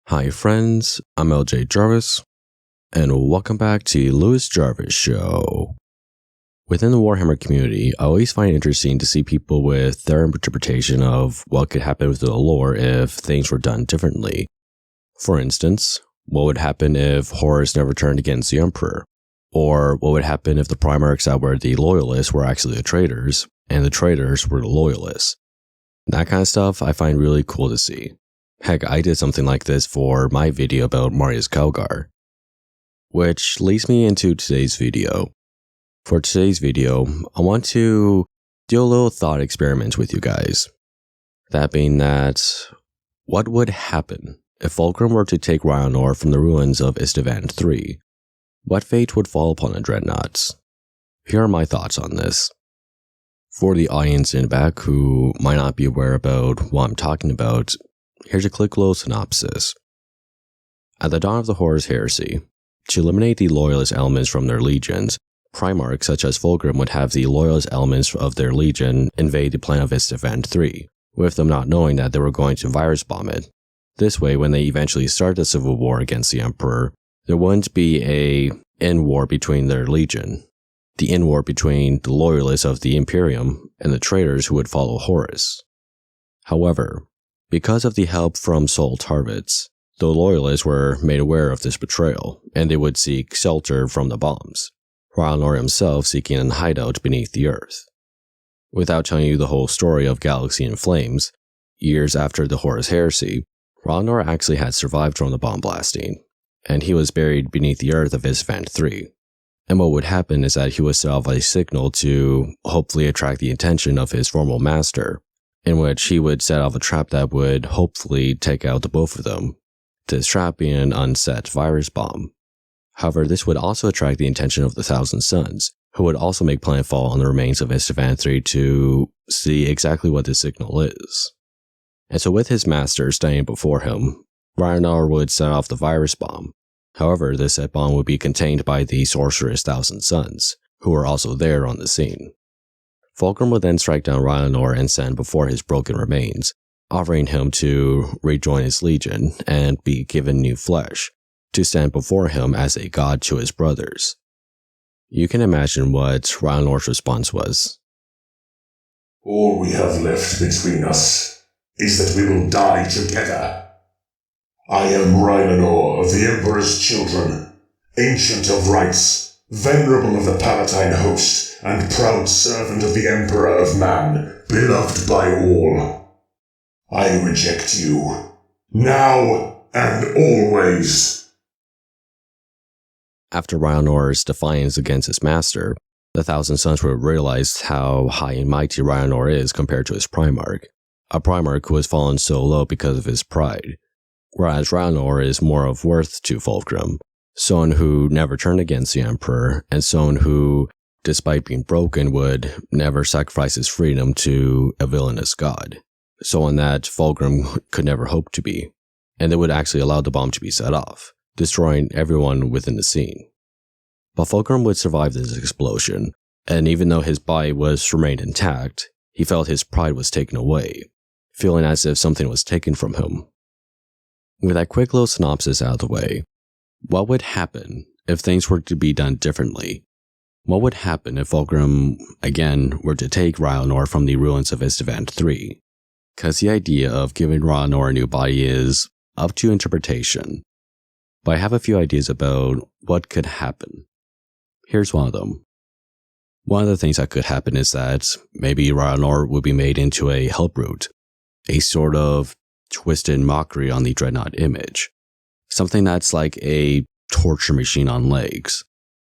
Hi friends, I'm LJ Jarvis, and welcome back to Lewis Jarvis Show. Within the Warhammer community, I always find it interesting to see people with their interpretation of what could happen with the lore if things were done differently. For instance, what would happen if Horus never turned against the Emperor? Or what would happen if the Primarchs that were the Loyalists were actually the traitors, and the traitors were the Loyalists? That kind of stuff I find really cool to see. Heck, I did something like this for my video about Marius Calgar. Which leads me into today's video. For today's video, I want to do a little thought experiment with you guys. That being that, what would happen if Fulgrim were to take Rylanor from the ruins of Istvaan 3? What fate would fall upon the dreadnoughts? Here are my thoughts on this. For the audience in the back who might not be aware about what I'm talking about, here's a quick little synopsis. At the dawn of the Horus heresy, to eliminate the loyalist elements from their legions, Primarchs such as Fulgrim would have the loyalist elements of their legion invade the planet of Istvaan 3, with them not knowing that they were going to virus bomb it. This way, when they eventually start a civil war against the Emperor, there wouldn't be a in-war between their legion, the in-war between the loyalists of the Imperium and the traitors who would follow Horus. However, because of the help from Sol Tarvitz, the loyalists were made aware of this betrayal, and they would seek shelter from the bombs, Rylanor himself seeking a hideout beneath the earth. Without telling you the whole story of Galaxy in Flames, years after the Horus Heresy, Rylanor actually had survived from the bomb blasting, and he was buried beneath the earth of Istvaan 3. And what would happen is that he would set off a signal to hopefully attract the attention of his former master, in which he would set off a trap that would hopefully take out the both of them, this trap being an unset virus bomb. However, this would also attract the attention of the Thousand Suns, who would also make planetfall on the remains of Istvaan 3 to see exactly what this signal is. And so with his master standing before him, Rylanor would set off the virus bomb. However, this set bomb would be contained by the sorceress Thousand Suns, who were also there on the scene. Fulgrim would then strike down Rylanor and stand before his broken remains, offering him to rejoin his legion and be given new flesh, to stand before him as a god to his brothers. You can imagine what Rylanor's response was. All we have left between us is that we will die together. I am Rylanor of the Emperor's children, ancient of rights, venerable of the Palatine host, and proud servant of the Emperor of Man, beloved by all. I reject you, now and always. After Rylanor's defiance against his master, the Thousand Suns would realize how high and mighty Rylanor is compared to his Primarch, a Primarch who has fallen so low because of his pride, whereas Rylanor is more of worth to Fulgrim, someone who never turned against the Emperor, and someone who, despite being broken, would never sacrifice his freedom to a villainous god, someone that Fulgrim could never hope to be, and they would actually allow the bomb to be set off, destroying everyone within the scene. But Fulgrim would survive this explosion, and even though his body remained intact, he felt his pride was taken away, feeling as if something was taken from him. With that quick little synopsis out of the way, what would happen if things were to be done differently? What would happen if Fulgrim, again, were to take Rylanor from the ruins of Istvaan 3? Because the idea of giving Rylanor a new body is up to interpretation. But I have a few ideas about what could happen. Here's one of them. One of the things that could happen is that maybe Rylanor would be made into a help root, a sort of twisted mockery on the dreadnought image. Something that's like a torture machine on legs.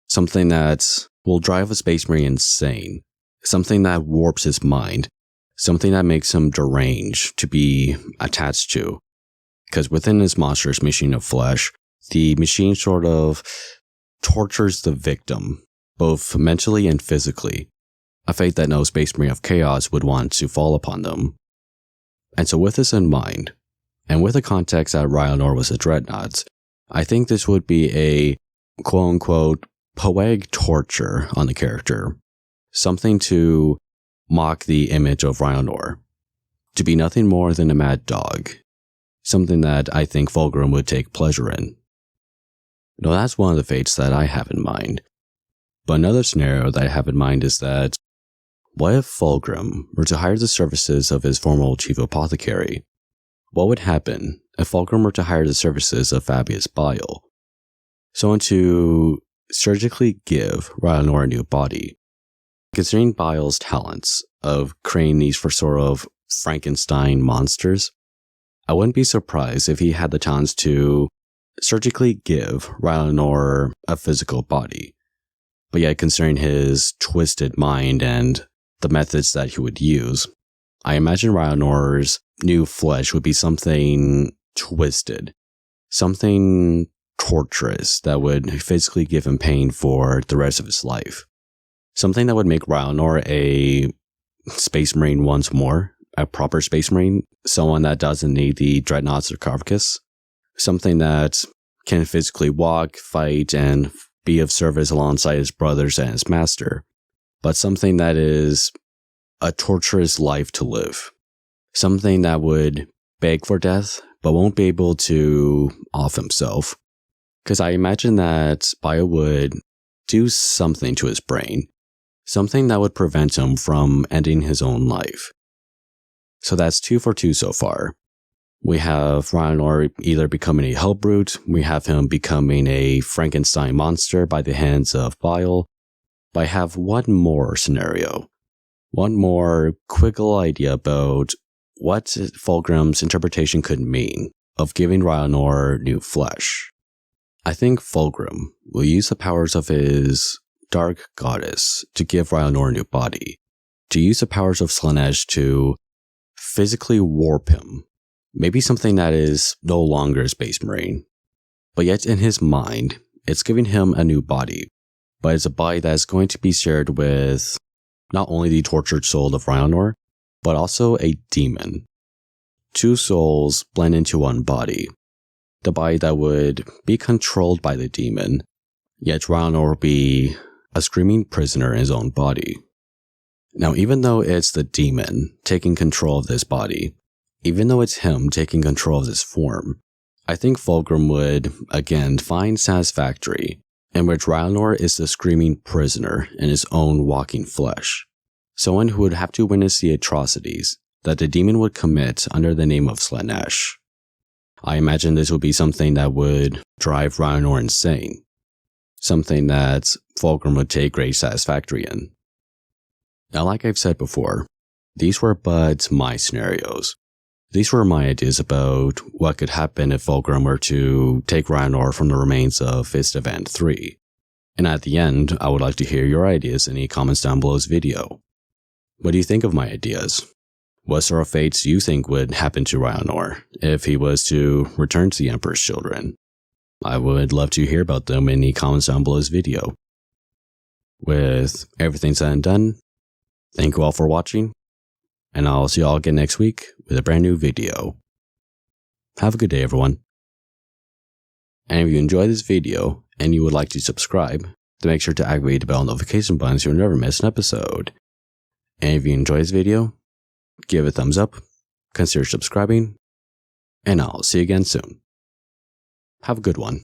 Something that will drive a Space Marine insane. Something that warps his mind. Something that makes him deranged to be attached to. Because within this monstrous machine of flesh, the machine sort of tortures the victim, both mentally and physically. A fate that no Space Marine of Chaos would want to fall upon them. And so with this in mind, and with the context that Rylanor was a dreadnought, I think this would be a quote-unquote poetic torture on the character. Something to mock the image of Rylanor. To be nothing more than a mad dog. something that I think Fulgrim would take pleasure in. Now that's one of the fates that I have in mind. But another scenario that I have in mind is that, what if Fulgrim were to hire the services of his former chief apothecary? What would happen if Fulgrim were to hire the services of Fabius Bile? Someone to surgically give Rylanor a new body. Considering Bile's talents of creating these for sort of Frankenstein monsters, I wouldn't be surprised if he had the talents to surgically give Rylanor a physical body. But yet, considering his twisted mind and the methods that he would use, I imagine Rylanor's new flesh would be something twisted, something torturous that would physically give him pain for the rest of his life. Something that would make Rylanor a space marine once more, a proper space marine, someone that doesn't need the dreadnought sarcophagus, something that can physically walk, fight, and be of service alongside his brothers and his master, but something that is a torturous life to live. Something that would beg for death, but won't be able to off himself. Because I imagine that Bile would do something to his brain, something that would prevent him from ending his own life. So that's 2 for 2 so far. We have Rylanor either becoming a hellbrute, we have him becoming a Frankenstein monster by the hands of Bile, but I have one more scenario. One more quick little idea about what Fulgrim's interpretation could mean of giving Rylanor new flesh. I think Fulgrim will use the powers of his dark goddess to give Rylanor a new body, to use the powers of Slaanesh to physically warp him. Maybe something that is no longer a space marine, but yet in his mind, it's giving him a new body, but it's a body that is going to be shared with not only the tortured soul of Rylanor, but also a demon. 2 souls blend into one body. The body that would be controlled by the demon, yet Rylanor would be a screaming prisoner in his own body. Now, even though it's the demon taking control of this body, even though it's him taking control of this form, I think Fulgrim would, again, find satisfactory in which Rylanor is the screaming prisoner in his own walking flesh. Someone who would have to witness the atrocities that the demon would commit under the name of Slaanesh. I imagine this would be something that would drive Rylanor insane. Something that Fulgrim would take great satisfactory in. Now, like I've said before, these were but my scenarios. These were my ideas about what could happen if Fulgrim were to take Rylanor from the remains of Istvaan 3. And at the end, I would like to hear your ideas in the comments down below this video. What do you think of my ideas? What sort of fates you think would happen to Rylanor if he was to return to the Emperor's children? I would love to hear about them in the comments down below this video. With everything said and done, thank you all for watching, and I'll see you all again next week with a brand new video. Have a good day, everyone. And if you enjoyed this video and you would like to subscribe, then make sure to activate the bell notification button so you'll never miss an episode. And if you enjoyed this video, give it a thumbs up, consider subscribing, and I'll see you again soon. Have a good one.